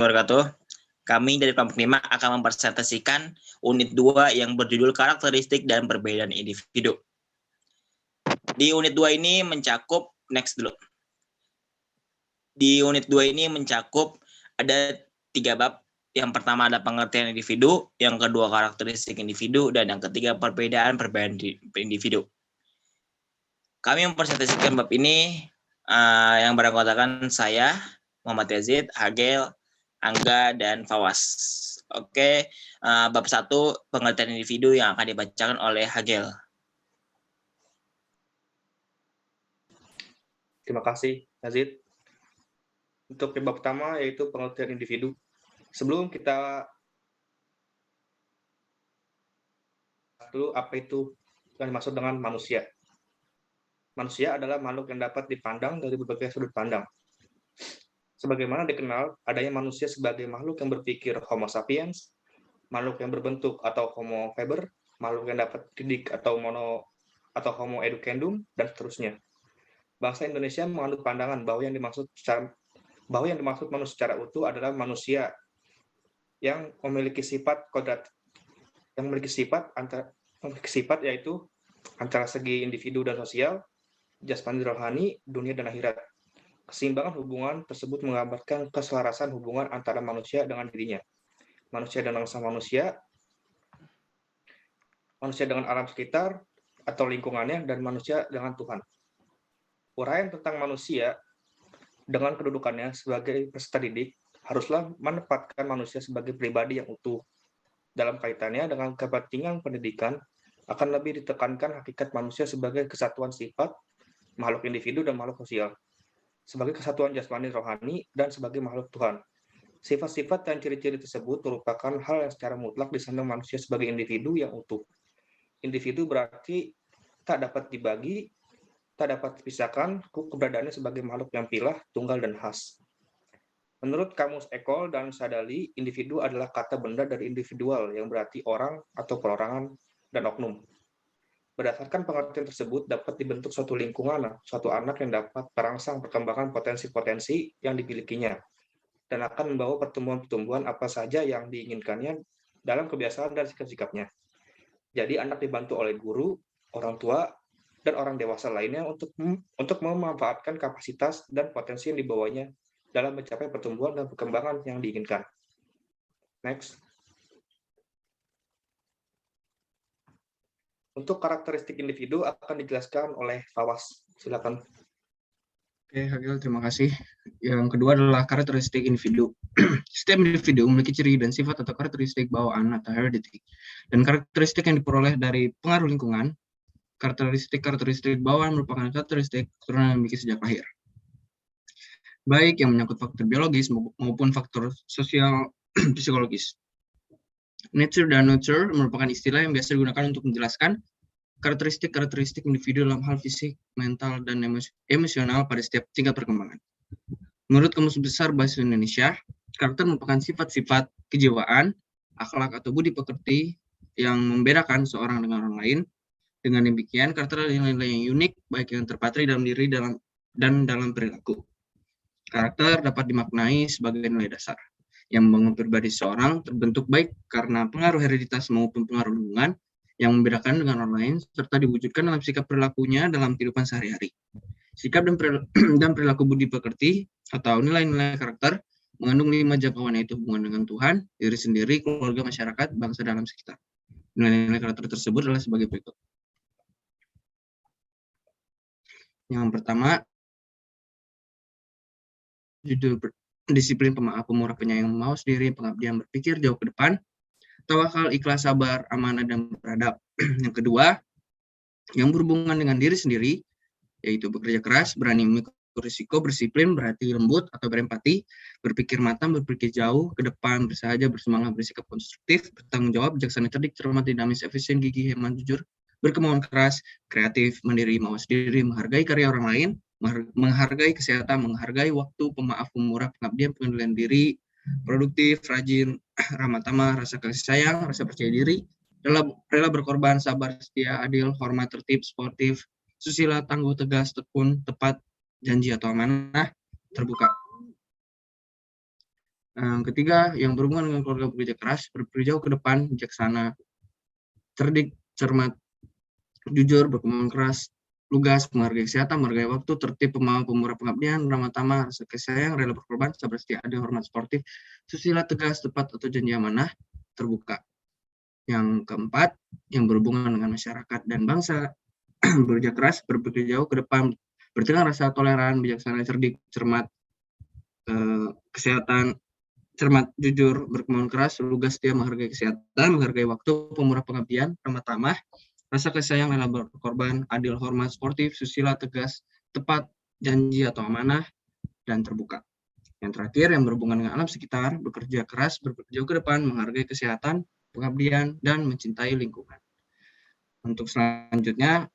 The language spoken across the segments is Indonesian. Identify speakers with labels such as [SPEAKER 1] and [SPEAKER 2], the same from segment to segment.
[SPEAKER 1] wabarakatuh. Kami dari kelompok 5 akan mempresentasikan unit 2 yang berjudul karakteristik dan perbedaan individu. Di unit 2 ini mencakup, Di unit 2 ini mencakup ada 3 bab. Yang pertama ada pengertian individu, yang kedua karakteristik individu, dan yang ketiga perbedaan individu. Kami mempresentasikan bab ini yang beranggotakan saya, Muhammad Yazid, Hagel, Angga, dan Fawas. Oke, bab 1 pengertian individu yang akan dibacakan oleh Hagel.
[SPEAKER 2] Terima kasih, Yazid. Untuk bab pertama yaitu pengertian individu. Sebelum kita dulu apa itu yang dimaksud dengan manusia. Manusia adalah makhluk yang dapat dipandang dari berbagai sudut pandang. Sebagaimana dikenal, adanya manusia sebagai makhluk yang berpikir Homo sapiens, makhluk yang berbentuk atau Homo faber, makhluk yang dapat didik atau Homo educandum, dan seterusnya. Bangsa Indonesia menganut pandangan bahwa yang dimaksud manusia secara utuh adalah manusia yang memiliki sifat kodrat, yaitu antara segi individu dan sosial, jasmani rohani, dunia dan akhirat. Keseimbangan hubungan tersebut menggambarkan keselarasan hubungan antara manusia dengan dirinya, manusia dengan bangsa manusia dengan alam sekitar atau lingkungannya, dan manusia dengan Tuhan. Uraian tentang manusia dengan kedudukannya sebagai peserta didik haruslah menempatkan manusia sebagai pribadi yang utuh. Dalam kaitannya dengan kepentingan pendidikan, akan lebih ditekankan hakikat manusia sebagai kesatuan sifat, makhluk individu dan makhluk sosial, sebagai kesatuan jasmani rohani, dan sebagai makhluk Tuhan. Sifat-sifat dan ciri-ciri tersebut merupakan hal yang secara mutlak disandang manusia sebagai individu yang utuh. Individu berarti tak dapat dibagi, tak dapat dipisahkan, keberadaannya sebagai makhluk yang pilah, tunggal, dan khas. Menurut Kamus Ekol dan Sadali, individu adalah kata benda dari individual, yang berarti orang atau perorangan dan oknum. Berdasarkan pengertian tersebut, dapat dibentuk suatu lingkungan, suatu anak yang dapat merangsang perkembangan potensi-potensi yang dimilikinya, dan akan membawa pertumbuhan-pertumbuhan apa saja yang diinginkannya dalam kebiasaan dan sikap-sikapnya. Jadi anak dibantu oleh guru, orang tua, dan orang dewasa lainnya untuk memanfaatkan kapasitas dan potensi yang dibawanya dalam mencapai pertumbuhan dan perkembangan yang diinginkan. Next. Untuk karakteristik individu akan dijelaskan oleh Fawas. Silakan.
[SPEAKER 3] Oke, Hagel, terima kasih. Yang kedua adalah karakteristik individu. Setiap individu memiliki ciri dan sifat atau karakteristik bawaan atau heredity, dan karakteristik yang diperoleh dari pengaruh lingkungan. Karakteristik bawaan merupakan karakteristik keturunan yang dimiliki sejak lahir, baik yang menyangkut faktor biologis maupun faktor sosial psikologis. Nature dan nurture merupakan istilah yang biasa digunakan untuk menjelaskan karakteristik individu dalam hal fisik, mental, dan emosional pada setiap tingkat perkembangan. Menurut Kamus Besar Bahasa Indonesia, karakter merupakan sifat-sifat kejiwaan, akhlak atau budi pekerti yang membedakan seorang dengan orang lain. Dengan demikian, karakter adalah nilai-nilai yang unik, baik yang terpatri dalam diri dan dalam perilaku. Karakter dapat dimaknai sebagai nilai dasar yang membangun pribadi seseorang, terbentuk baik karena pengaruh hereditas maupun pengaruh lingkungan, yang membedakan dengan orang lain, serta diwujudkan dalam sikap perilakunya dalam kehidupan sehari-hari. Sikap dan perilaku budi pekerti atau nilai-nilai karakter mengandung 5 jangkauan, yaitu hubungan dengan Tuhan, diri sendiri, keluarga, masyarakat, bangsa, dan alam sekitar. Nilai-nilai karakter tersebut adalah sebagai berikut. Yang pertama, judul disiplin, pemaaf, pemurah, penyayang, mawas diri, pengabdian, berpikir jauh ke depan, tawakal, ikhlas, sabar, amanah, dan beradab. Yang kedua, yang berhubungan dengan diri sendiri, yaitu bekerja keras, berani memikul risiko, bersiplin, berhati lembut atau berempati, berpikir matang, berpikir jauh ke depan, bersahaja, bersemangat, bersikap konstruktif, bertanggung jawab, bijaksana, cerdik, cermat, dinamis, efisien, gigih, hemat, jujur, berkemauan keras, kreatif, mandiri, mawas diri, menghargai karya orang lain, menghargai kesehatan, menghargai waktu, pemaaf, pemurah, pengabdian, pengendalian diri, produktif, rajin, ramah tamah, rasa kasih sayang, rasa percaya diri, rela berkorban, sabar, setia, adil, hormat, tertib, sportif, susila, tangguh, tegas, tekun, tepat, janji atau amanah, terbuka. Yang ketiga, yang berhubungan dengan keluarga bekerja keras, berpikir jauh ke depan, bijaksana, cerdik, cermat, jujur, berkembang keras, lugas, menghargai kesehatan, menghargai waktu, tertib, pemaaf, pemurah pengabdian, ramah tamah, rasa kasih sayang, rela berkorban, sabar setia, adil, hormat, sportif, susila, tegas, tepat, atau janji amanah, terbuka. Yang keempat, yang berhubungan dengan masyarakat dan bangsa, bekerja keras, berpikir jauh ke depan, bertindak rasa toleran, bijaksana, cerdik, cermat, kesehatan, cermat, jujur, berkembang keras, lugas, setia, menghargai kesehatan, menghargai waktu, pemurah pengabdian, ramah tamah, rasa kasih sayang, rela berkorban, adil, hormat, sportif, susila, tegas, tepat, janji atau amanah, dan terbuka. Yang terakhir, yang berhubungan dengan alam sekitar, bekerja keras, berpikir jauh ke depan, menghargai kesehatan, pengabdian, dan mencintai lingkungan. Untuk selanjutnya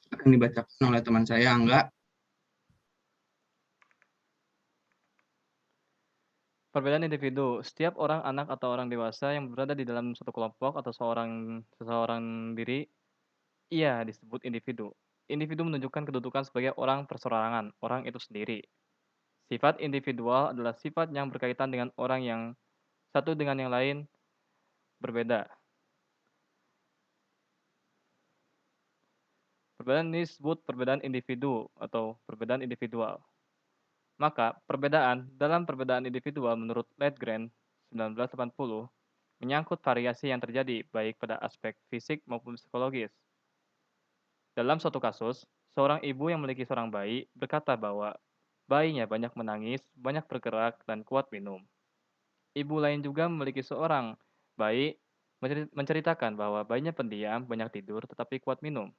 [SPEAKER 3] akan dibacakan oleh teman saya, Angga.
[SPEAKER 4] Perbedaan individu. Setiap orang, anak atau orang dewasa yang berada di dalam suatu kelompok atau seseorang diri, ia disebut individu. Individu menunjukkan kedudukan sebagai orang perseorangan, orang itu sendiri. Sifat individual adalah sifat yang berkaitan dengan orang yang satu dengan yang lain berbeda. Perbedaan ini disebut perbedaan individu atau perbedaan individual. Maka, dalam perbedaan individual menurut Ledgren 1980 menyangkut variasi yang terjadi baik pada aspek fisik maupun psikologis. Dalam suatu kasus, seorang ibu yang memiliki seorang bayi berkata bahwa bayinya banyak menangis, banyak bergerak, dan kuat minum. Ibu lain juga memiliki seorang bayi menceritakan bahwa bayinya pendiam, banyak tidur, tetapi kuat minum.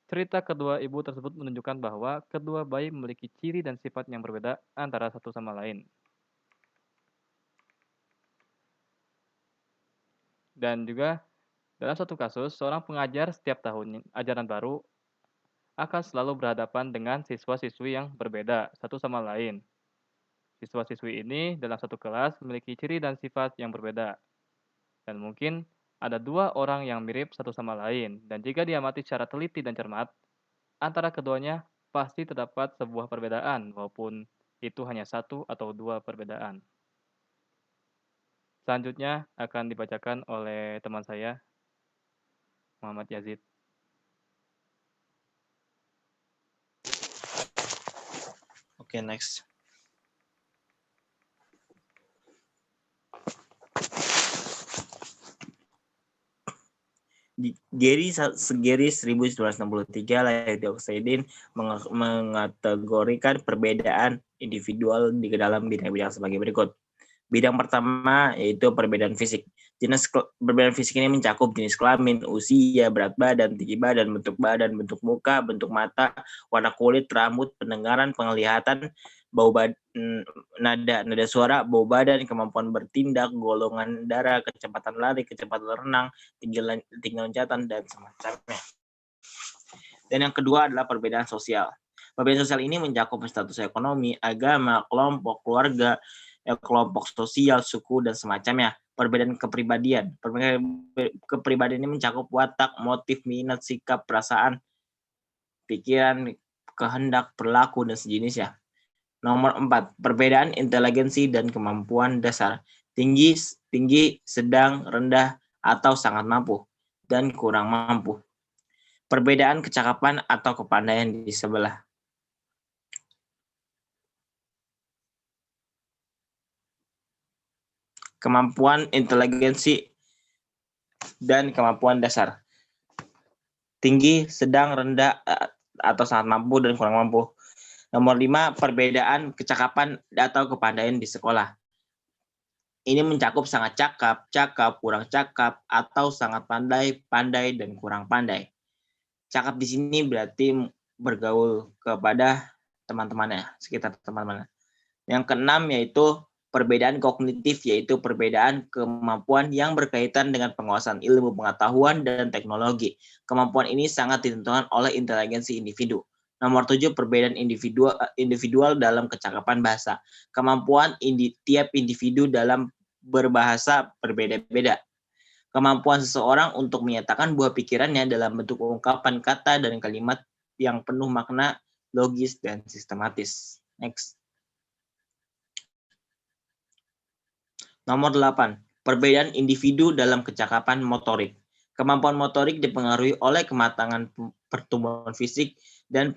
[SPEAKER 4] Cerita kedua ibu tersebut menunjukkan bahwa kedua bayi memiliki ciri dan sifat yang berbeda antara satu sama lain. Dan juga dalam satu kasus, seorang pengajar setiap tahun ajaran baru akan selalu berhadapan dengan siswa-siswi yang berbeda satu sama lain. Siswa-siswi ini dalam satu kelas memiliki ciri dan sifat yang berbeda. Dan mungkin ada dua orang yang mirip satu sama lain. Dan jika diamati secara teliti dan cermat, antara keduanya pasti terdapat sebuah perbedaan, walaupun itu hanya satu atau dua perbedaan. Selanjutnya akan dibacakan oleh teman saya, Muhammad Yazid.
[SPEAKER 1] Oke, next. Gary 1963 lahir di Oxford mengategorikan perbedaan individual di dalam bidang-bidang sebagai berikut. Bidang pertama yaitu perbedaan fisik. Perbedaan fisik ini mencakup jenis kelamin, usia, berat badan, tinggi badan, bentuk muka, bentuk mata, warna kulit, rambut, pendengaran, penglihatan, bau badan, nada suara, bau badan, kemampuan bertindak, golongan darah, kecepatan lari, kecepatan renang, tinggi loncatan, dan semacamnya. Dan yang kedua adalah perbedaan sosial. Perbedaan sosial ini mencakup status ekonomi, agama, kelompok, keluarga, kelompok sosial, suku, dan semacamnya. Perbedaan kepribadian. Kepribadian ini mencakup watak, motif, minat, sikap, perasaan, pikiran, kehendak, perilaku, dan sejenisnya. Nomor 4, perbedaan inteligensi dan kemampuan dasar. Tinggi, sedang, rendah, atau sangat mampu, dan kurang mampu. Perbedaan kecakapan atau kepandaian di sebelah. Kemampuan inteligensi dan kemampuan dasar. Tinggi, sedang, rendah, atau sangat mampu, dan kurang mampu. Nomor 5, perbedaan kecakapan atau kepandaian di sekolah. Ini mencakup sangat cakap, kurang cakap, atau sangat pandai, dan kurang pandai. Cakap di sini berarti bergaul kepada teman-temannya, sekitar teman-temannya. Yang keenam yaitu perbedaan kognitif, yaitu perbedaan kemampuan yang berkaitan dengan penguasaan ilmu pengetahuan dan teknologi. Kemampuan ini sangat ditentukan oleh inteligensi individu. Nomor 7, perbedaan individual dalam kecakapan bahasa. Kemampuan tiap individu dalam berbahasa berbeda-beda. Kemampuan seseorang untuk menyatakan buah pikirannya dalam bentuk ungkapan kata dan kalimat yang penuh makna, logis, dan sistematis. Next. Nomor 8. Perbedaan individu dalam kecakapan motorik. Kemampuan motorik dipengaruhi oleh kematangan pertumbuhan fisik dan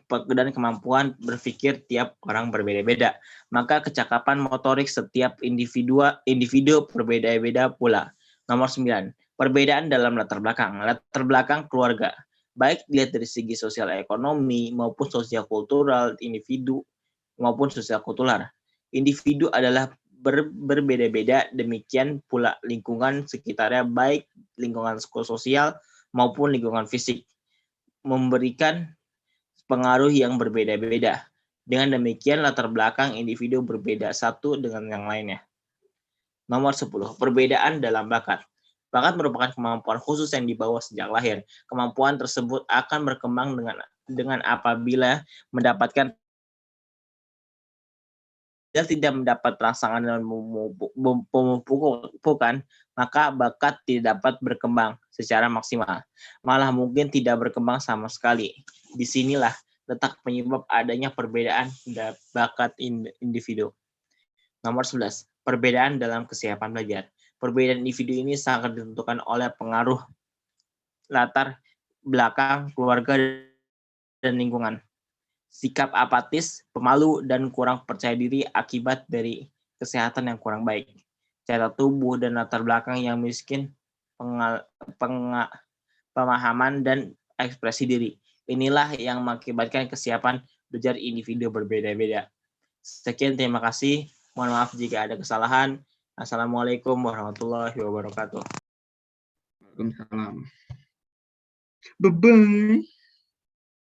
[SPEAKER 1] kemampuan berpikir tiap orang berbeda-beda. Maka kecakapan motorik setiap individu berbeda-beda pula. Nomor 9. Perbedaan dalam latar belakang. Latar belakang keluarga. Baik dilihat dari segi sosial ekonomi maupun sosial kultural individu maupun sosial kultural. Individu adalah berbeda-beda, demikian pula lingkungan sekitarnya, baik lingkungan sosial maupun lingkungan fisik, memberikan pengaruh yang berbeda-beda. Dengan demikian, latar belakang individu berbeda satu dengan yang lainnya. Nomor 10. Perbedaan dalam bakat. Bakat merupakan kemampuan khusus yang dibawa sejak lahir. Kemampuan tersebut akan berkembang dengan apabila mendapatkan dan tidak mendapat rangsangan dan pemupukan, maka bakat tidak dapat berkembang secara maksimal. Malah mungkin tidak berkembang sama sekali. Disinilah letak penyebab adanya perbedaan bakat individu. Nomor 11. Perbedaan dalam kesiapan belajar. Perbedaan individu ini sangat ditentukan oleh pengaruh latar belakang, keluarga, dan lingkungan. Sikap apatis, pemalu, dan kurang percaya diri akibat dari kesehatan yang kurang baik. Cara tubuh dan latar belakang yang miskin, pemahaman, dan ekspresi diri. Inilah yang mengakibatkan kesiapan belajar individu berbeda-beda. Sekian, terima kasih. Mohon maaf jika ada kesalahan. Assalamualaikum warahmatullahi wabarakatuh.
[SPEAKER 3] Waalaikumsalam. Bye-bye.